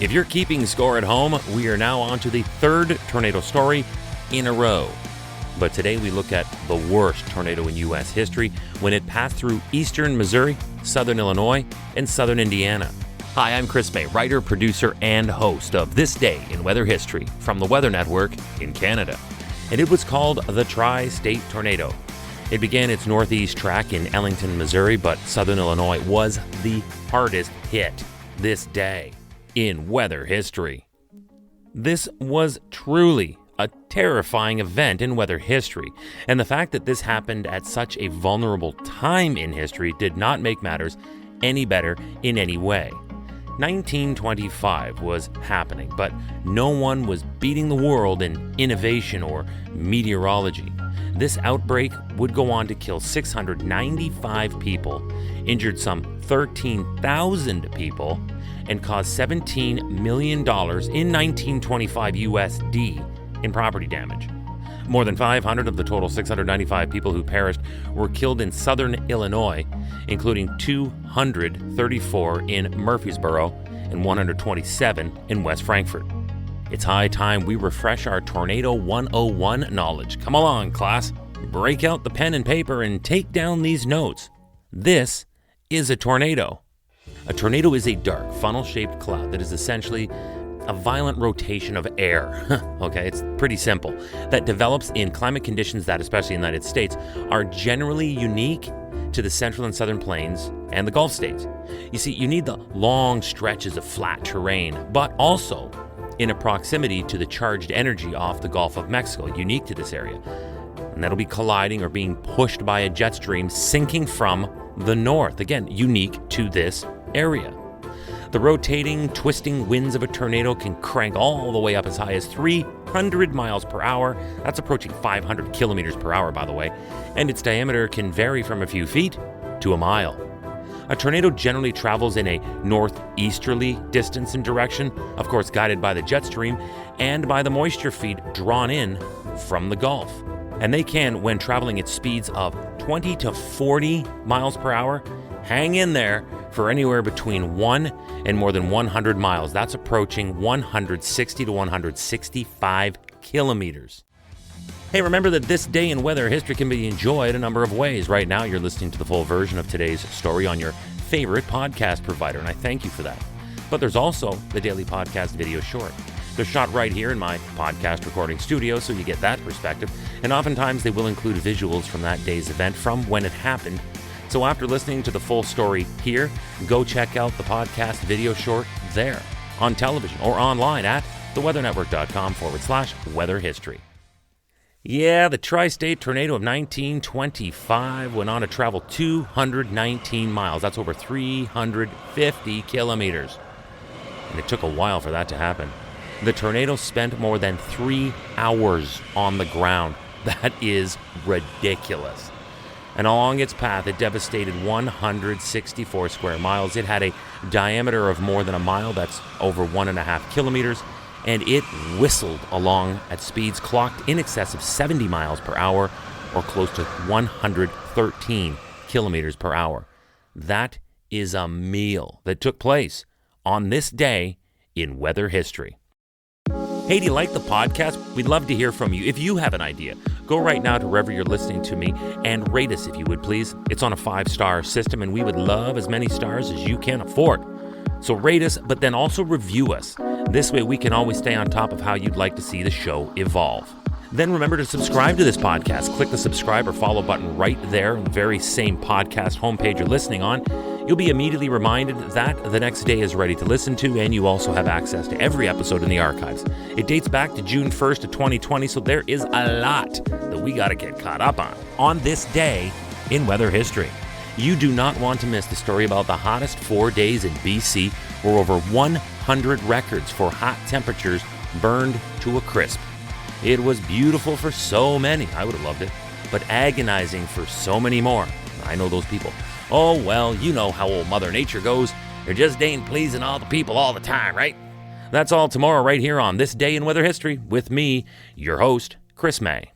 If you're keeping score at home, we are now on to the third tornado story in a row. But today we look at the worst tornado in U.S. history when it passed through eastern Missouri, southern Illinois, and southern Indiana. Hi, I'm Chris May, writer, producer, and host of This Day in Weather History from the Weather Network in Canada. And it was called the Tri-State Tornado. It began its northeast track in Ellington, Missouri, but southern Illinois was the hardest hit this day in weather history. This was truly a terrifying event in weather history, and the fact that this happened at such a vulnerable time in history did not make matters any better in any way. 1925 was happening, but no one was beating the world in innovation or meteorology. This outbreak would go on to kill 695 people, injured some 13,000 people, and caused $17 million in 1925 USD in property damage. More than 500 of the total 695 people who perished were killed in southern Illinois, including 234 in Murfreesboro and 127 in West Frankfort. It's high time we refresh our Tornado 101 knowledge. Come along, class. Break out the pen and paper and take down these notes. This is a tornado. A tornado is a dark, funnel-shaped cloud that is essentially a violent rotation of air. Okay, it's pretty simple. That develops in climate conditions that, especially in the United States, are generally unique to the central and southern plains and the Gulf states. You see, you need the long stretches of flat terrain, but also in a proximity to the charged energy off the Gulf of Mexico, unique to this area. And that'll be colliding or being pushed by a jet stream sinking from the north. Again, unique to this area. The rotating, twisting winds of a tornado can crank all the way up as high as 300 miles per hour. That's approaching 500 kilometers per hour, by the way. And its diameter can vary from a few feet to a mile. A tornado generally travels in a northeasterly distance and direction, of course guided by the jet stream and by the moisture feed drawn in from the Gulf. And they can, when traveling at speeds of 20 to 40 miles per hour, hang in there for anywhere between 1 and more than 100 miles. That's approaching 160 to 165 kilometers. Hey, remember that This Day in Weather History can be enjoyed a number of ways. Right now, you're listening to the full version of today's story on your favorite podcast provider, and I thank you for that. But there's also the daily podcast video short. They're shot right here in my podcast recording studio, so you get that perspective. And oftentimes, they will include visuals from that day's event from when it happened. So after listening to the full story here, go check out the podcast video short there on television or online at theweathernetwork.com/weather history. Yeah, the Tri-State Tornado of 1925 went on to travel 219 miles. That's over 350 kilometers. And it took a while for that to happen. The tornado spent more than 3 hours on the ground. That is ridiculous. And along its path, it devastated 164 square miles. It had a diameter of more than a mile. That's over 1.5 kilometers. And it whistled along at speeds clocked in excess of 70 miles per hour or close to 113 kilometers per hour. That is a meal that took place on this day in weather history. Hey, do you like the podcast? We'd love to hear from you. If you have an idea, go right now to wherever you're listening to me and rate us if you would, please. It's on a 5-star system, and we would love as many stars as you can afford. So rate us, but then also review us. This way we can always stay on top of how you'd like to see the show evolve. Then remember to subscribe to this podcast. Click the subscribe or follow button right there on the very same podcast homepage you're listening on. You'll be immediately reminded that the next day is ready to listen to, and you also have access to every episode in the archives. It dates back to June 1st of 2020, so there is a lot that we got to get caught up on this day in weather history. You do not want to miss the story about the hottest 4 days in BC, where over 100 records for hot temperatures burned to a crisp. It was beautiful for so many, I would have loved it, but agonizing for so many more. I know those people. Oh, well, you know how old Mother Nature goes. There just ain't pleasing all the people all the time, right? That's all tomorrow right here on This Day in Weather History with me, your host, Chris May.